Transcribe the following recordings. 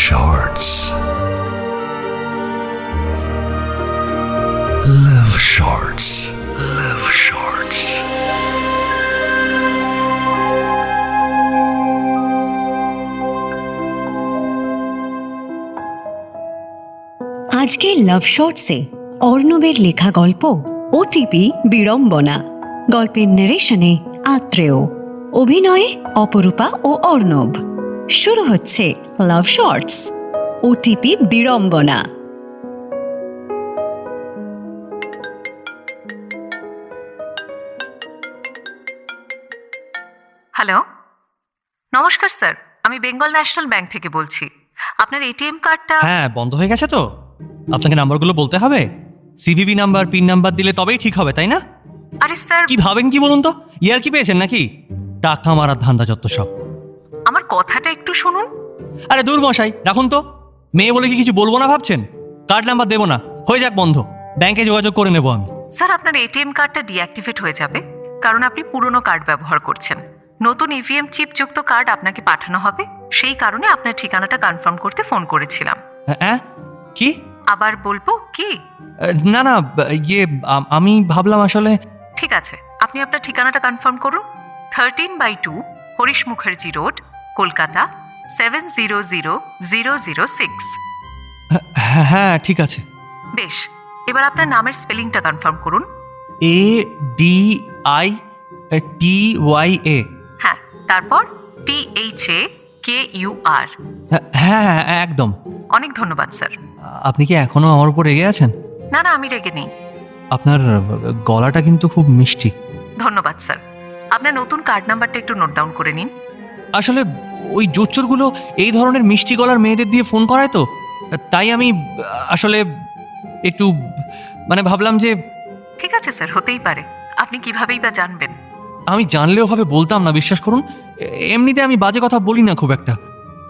Shorts. Love Shorts. Love Shorts. আজকে লাভ শর্টসে অর্ণবের লেখা গল্প ওটিপি বিড়ম্বনা। গল্পের নারেশনে আত্রেয়, অভিনয়ে অপরূপা ও অর্ণব। শুরু হচ্ছে লাভ শর্টস ওটিপি বিড়ম্বনা। হ্যালো, নমস্কার স্যার, আমি বেঙ্গল ন্যাশনাল ব্যাংক থেকে বলছি। আপনার এটিএম কার্ডটা হ্যাঁ, বন্ধ হয়ে গেছে তো। আপনাকে নাম্বারগুলো বলতে হবে। সিভিভি নাম্বার, পিন নাম্বার দিলে তবেই ঠিক হবে, তাই না? আরে স্যার, কি ভাবেন কি বলুন তো? ইয়ার কি পেয়েছেন নাকি? টাকা মারার ধান্দা যত সব। আমার কথাটা একটু শুনুন। আরে দূর মশাই, রাখুন তো। মেয়ে বলে কি কিছু বলবো না ভাবছেন? কার্ড নাম্বার দেবো না, হয়ে যাক বন্ধ। ব্যাংকে যোগাযোগ করে নেবো আমি। স্যার, আপনার এটিএম কার্ডটা ডিঅ্যাক্টিভেট হয়ে যাবে, কারণ আপনি পুরনো কার্ড ব্যবহার করছেন। নতুন ইভিএম চিপযুক্ত কার্ড আপনাকে পাঠানো হবে, সেই কারণে আপনার ঠিকানাটা কনফার্ম করতে ফোন করেছিলাম। হ্যাঁ, কি? আবার বলবো কি? না না, আমি ভাবলাম আসলে। ঠিক আছে, আপনি আপনার ঠিকানাটা কনফার্ম করুন। 13/2 হরিশ মুখার্জি রোড, কলকাতা 700006। হ্যাঁ, ঠিক আছে। বেশ, এবার আপনার নামের স্পেলিংটা কনফার্ম করুন। ADITYA। হ্যাঁ, তারপর THAKUR। হ্যাঁ, একদম। অনেক ধন্যবাদ স্যার। আপনি কি এখনো আমার উপর রেগে আছেন? না না, আমি রেগে নেই। আপনার গলাটা কিন্তু খুব মিষ্টি। ধন্যবাদ স্যার। আপনার নতুন কার্ড নাম্বারটা একটু নোট ডাউন করে নিন। আসলে ওই জোচ্চোরগুলো এই ধরনের মিষ্টি গলার মেয়েদের দিয়ে ফোন করায় তো, তাই আমি আসলে একটু ভাবলাম যে। ঠিক আছে স্যার, হতেই পারে। আপনি কিভাবেই বা জানবেন? আমি জানলেও ভাবে বলতাম না, বিশ্বাস করুন। এমনিতে আমি বাজে কথা বলি না খুব একটা।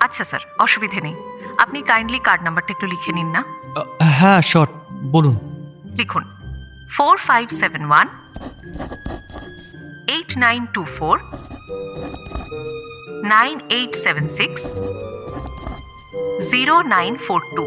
আচ্ছা স্যার, অসুবিধে নেই। আপনি কাইন্ডলি কার্ড নাম্বারটা একটু লিখে নিন না। হ্যাঁ, শর্ট বলুন। লিখুন 4571 8924 9876 0942।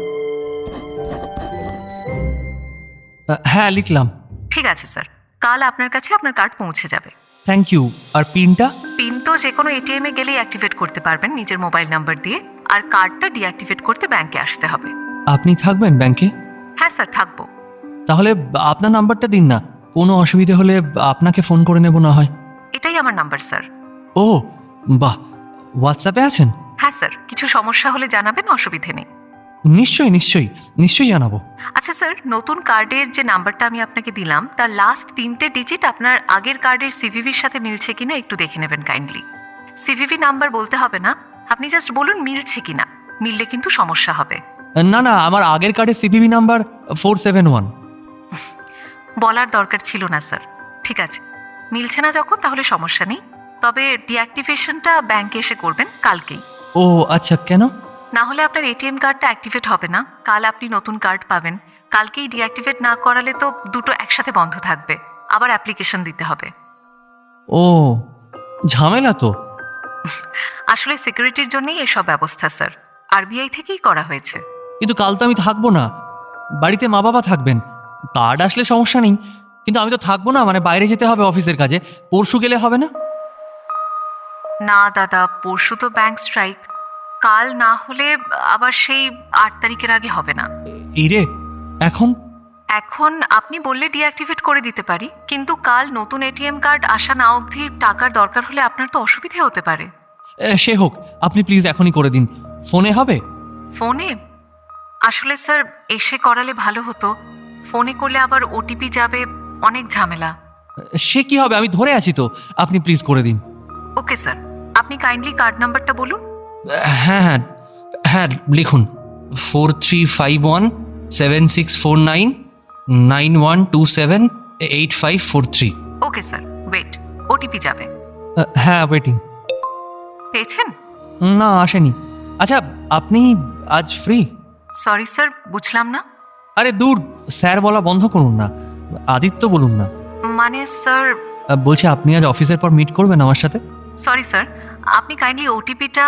হ্যাঁ, লিখলাম। ঠিক আছে স্যার, কাল আপনার কাছে আপনার কার্ড পৌঁছে যাবে। Thank you. আর পিনটা? পিন তো যে কোনো এটিএম এ গেলেই অ্যাক্টিভেট করতে পারবেন নিজের মোবাইল নাম্বার দিয়ে। আর কার্ডটা ডিঅ্যাক্টিভেট করতে ব্যাংকে আসতে হবে। আপনি থাকবেন ব্যাংকে? হ্যাঁ স্যার, থাকবো। তাহলে আপনার নাম্বারটা দিন না, কোনো অসুবিধে হলে আপনাকে ফোন করে নেব না হয়। এটাই আমার নাম্বার স্যার। ও বাহ, হোয়াটসঅ্যাপে আছেন? হ্যাঁ স্যার, কিছু সমস্যা হলে জানাবেন, অসুবিধে নেই। নিশ্চয়ই নিশ্চয়ই নিশ্চয়ই জানাবো। আচ্ছা স্যার, নতুন কার্ডের যে নাম্বারটা আমি আপনাকে দিলাম তার লাস্ট 3টে ডিজিট আপনার আগের কার্ডের সিভিভির সাথে মিলছে কিনা একটু দেখে নেবেন কাইন্ডলি। সিভিভি নাম্বার বলতে হবে না, আপনি জাস্ট বলুন মিলছে কিনা। মিললে কিন্তু সমস্যা হবে। না না, আমার আগের কার্ডের সিভিভি নাম্বার 471। বলার দরকার ছিল না স্যার। ঠিক আছে, মিলছে না যখন তাহলে সমস্যা নেই, তবে ডিঅ্যাক্টিভেশনটা ব্যাংকে এসে করবেন কালকেই। ও আচ্ছা, কেন? না হলে আপনার এটিএম কার্ডটা অ্যাক্টিভেট হবে না। কাল আপনি নতুন কার্ড পাবেন, কালকেই ডিঅ্যাক্টিভেট না করালে তো দুটো একসাথে বন্ধ থাকবে, আবার অ্যাপ্লিকেশন দিতে হবে। ও ঝামেলা তো। আসলে সিকিউরিটির জন্যই এসব ব্যবস্থা স্যার, আরবিআই থেকেই করা হয়েছে। কিন্তু কাল তো আমি থাকবো না, বাড়িতে মা বাবা থাকবেন। কার্ড আসলে সমস্যা নেই, কিন্তু আমি তো থাকবো না, বাইরে যেতে হবে অফিসের কাজে। পরশু গেলে হবে না? না দাদা, পরশু তো ব্যাংক স্ট্রাইক। কাল না হলে আবার সেই 8 তারিখের আগে হবে না। এই রে, এখন? এখন আপনি বললে ডিঅ্যাক্টিভেট করে দিতে পারি, কিন্তু কাল নতুন এটিএম কার্ড আসা না অবধি টাকার দরকার হলে আপনার তো অসুবিধে হতে পারে। সে হোক, আপনি প্লিজ এখনই করে দিন। ফোনে হবে? ফোনে? আসলে স্যার এসে করালে ভালো হতো। ফোনে করলে আবার ওটিপি যাবে, অনেক ঝামেলা। সে কি হবে, আমি ধরে আছি তো। আপনি প্লিজ করে দিন। ওকে স্যার, আপনি কাইন্ডলি কার্ড নাম্বারটা বলুন। হ্যাঁ হ্যাঁ হ্যাঁ, লিখুন 4351764991278543। ওকে স্যার, ওয়েট, ওটিপি যাবে। হ্যাঁ, ওয়েটিং। পেয়েছেন? না, আসেনি। আচ্ছা, আপনি আজ ফ্রি? সরি স্যার, বুঝলাম না। আরে দূর, স্যার বলা বন্ধ করুন না, আদিত্য বলুন না। মানে স্যার, বলছি আপনি আজ অফিসের পর মিট করবেন আমার সাথে? সরি স্যার, আপনি কাইন্ডলি ওটিপিটা।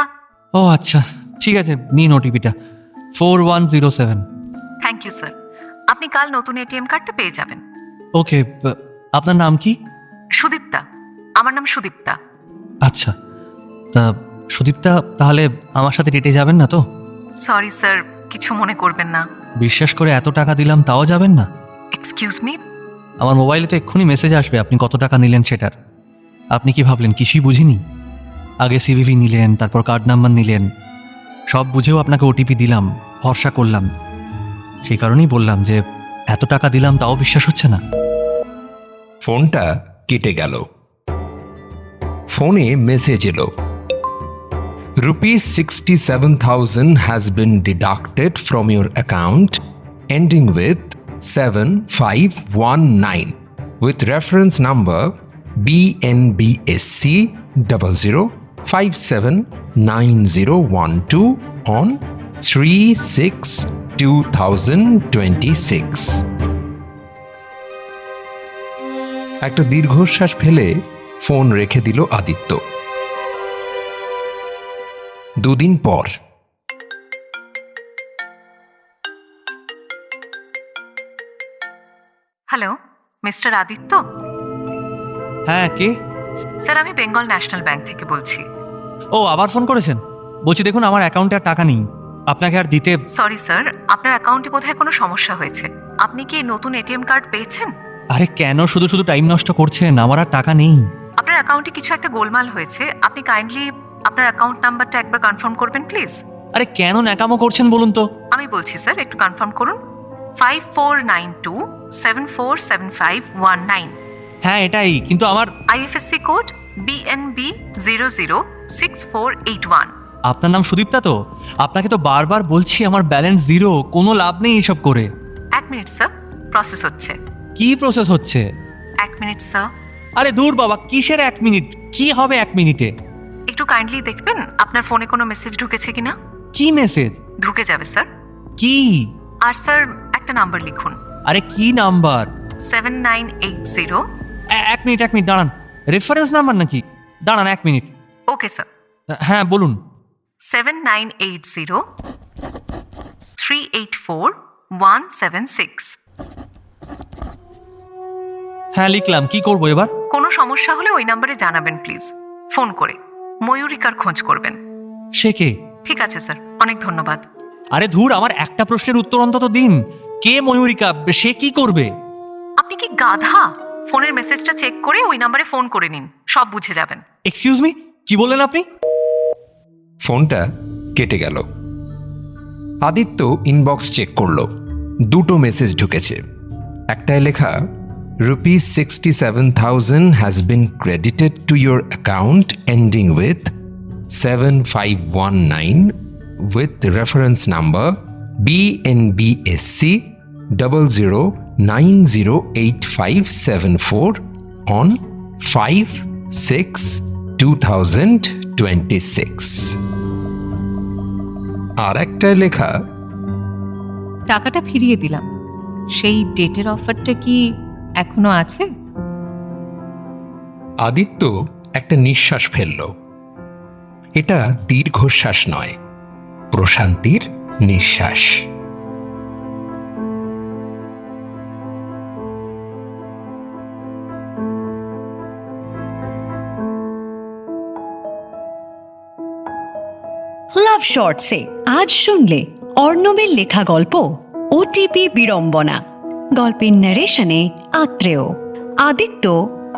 ও আচ্ছা, ঠিক আছে, নিন ওটিপিটা 4107। Thank you sir. আপনি কাল নতুন এটিএম কার্ডটা পেয়ে যাবেন। ওকে, আপনার নাম কি? সুদীপ্তা। আমার নাম সুদীপ্তা। আচ্ছা, তা সুদীপ্তা, তাহলে আমার সাথে ডেটে যাবেন না তো? সরি স্যার, কিছু মনে করবেন না। বিশ্বাস করে এত টাকা দিলাম, তাও যাবেন না? Excuse me. আমার মোবাইলে তো এক্ষুনি মেসেজ আসবে আপনি কত টাকা নিলেন সেটার। আপনি কি ভাবলেন কিছুই বুঝিনি? আগে সিভিভি নিলেন, তারপর কার্ড নাম্বার নিলেন, সব বুঝেও আপনাকে ওটিপি দিলাম, ভরসা করলাম। সেই কারণেই বললাম যে এত টাকা দিলাম তাও বিশ্বাস হচ্ছে না। ফোনটা কেটে গেল। ফোনে মেসেজ এলো, ₹67,000 has been deducted from your account ending with 7519 with reference number BNBSC 00579012 on 3/6/2026। একটা দীর্ঘশ্বাস ফেলে ফোন রেখে দিল আদিত্য। দুদিন পর হ্যালো, মিস্টার আদিত্য? হ্যাঁ, কে? স্যার, আমি বেঙ্গল ন্যাশনাল ব্যাংক থেকে বলছি। ও, আবার ফোন করেছেন? বলছি দেখুন, আমার অ্যাকাউন্টে আর টাকা নেই, আপনাকে আর দিতে। সরি স্যার, আপনার অ্যাকাউন্টে বোধহয় কোনো সমস্যা হয়েছে। আপনি কি নতুন এটিএম কার্ড পেয়েছেন? আরে কেন শুধু শুধু টাইম নষ্ট করছেন? আমার আর টাকা নেই। আপনার অ্যাকাউন্টে কিছু একটা গোলমাল হয়েছে। আপনি কাইন্ডলি আপনার অ্যাকাউন্ট নাম্বারটা একবার কনফার্ম করবেন প্লিজ। আরে কেন ন্যাকামো করছেন বলুন তো? আমি বলছি স্যার, একটু কনফার্ম করুন। 5492747519। হ্যাঁ, এটাই, কিন্তু আমার। IFSC code BNB 006481। আপনার নাম সুদীপ্তা তো? আপনাকে তো বারবার বলছি আমার ব্যালেন্স জিরো, কোনো লাভ নেই এসব করে। 1 মিনিট স্যার, প্রসেস হচ্ছে। কি প্রসেস হচ্ছে? 1 মিনিট স্যার। আরে দূর বাবা, কিসের 1 মিনিট? কি হবে 1 মিনিটে? একটু কাইন্ডলি দেখবেন আপনার ফোনে কোনো মেসেজ ঢুকেছে কিনা। কি মেসেজ? ঢুকে যাবে স্যার। কি? আর স্যার একটা নাম্বার লিখুন। আরে কি নাম্বার? 7980। 1 মিনিট দাঁড়ান, রেফারেন্স নাম্বার নাকি? দাঁড়ান 1 মিনিট। Okay sir. হ্যাঁ বলুন। 7980 384 176। হ্যাঁ লিখলাম, কি করবো এবার? কোনো সমস্যা হলে ওই নাম্বারে জানাবেন প্লিজ, ফোন করে। ময়ূরিকার খোঁজ করবেন। সে কে? ঠিক আছে স্যার, অনেক ধন্যবাদ। আরে ধুর, আমার একটা প্রশ্নের উত্তর অন্তত দিন। কে ময়ূরিকা? সে কি করবে? আপনি কি গাধা? ফোনের মেসেজটা চেক করে ওই নাম্বারে ফোন করে নিন, সব বুঝে যাবেন। এক্সকিউজ মি, কি বললেন আপনি? ফোনটা কেটে গেল। আদিত্য ইনবক্স চেক করলো, দুটো মেসেজ ঢুকেছে। একটায় লেখা, ₹67,000 has been credited to your account ending with 7519 with reference number BNBSC 00908574 on 5/6/2026। আর একটায় লেখা, টাকাটা ফিরিয়ে দিলাম, সেই ডেটের অফারটা কি এখনো আছে? আদিত্য একটা নিঃশ্বাস ফেলল। এটা দীর্ঘশ্বাস নয়, প্রশান্তির নিঃশ্বাস। লাভ শর্টসে আজ শুনলে অর্ণবের লেখা গল্প ওটিপি বিড়ম্বনা। গল্পের ন্যারেশনে আত্রেয়, আদিত্য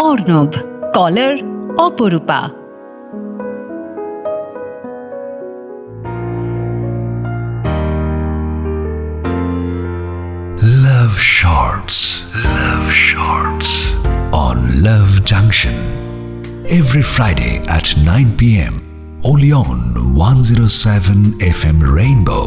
অর্ণব, কলার অপরূপা। Love Shorts. Love Shorts. On Love Junction. Every Friday at 9 p.m. Only on 107 FM Rainbow.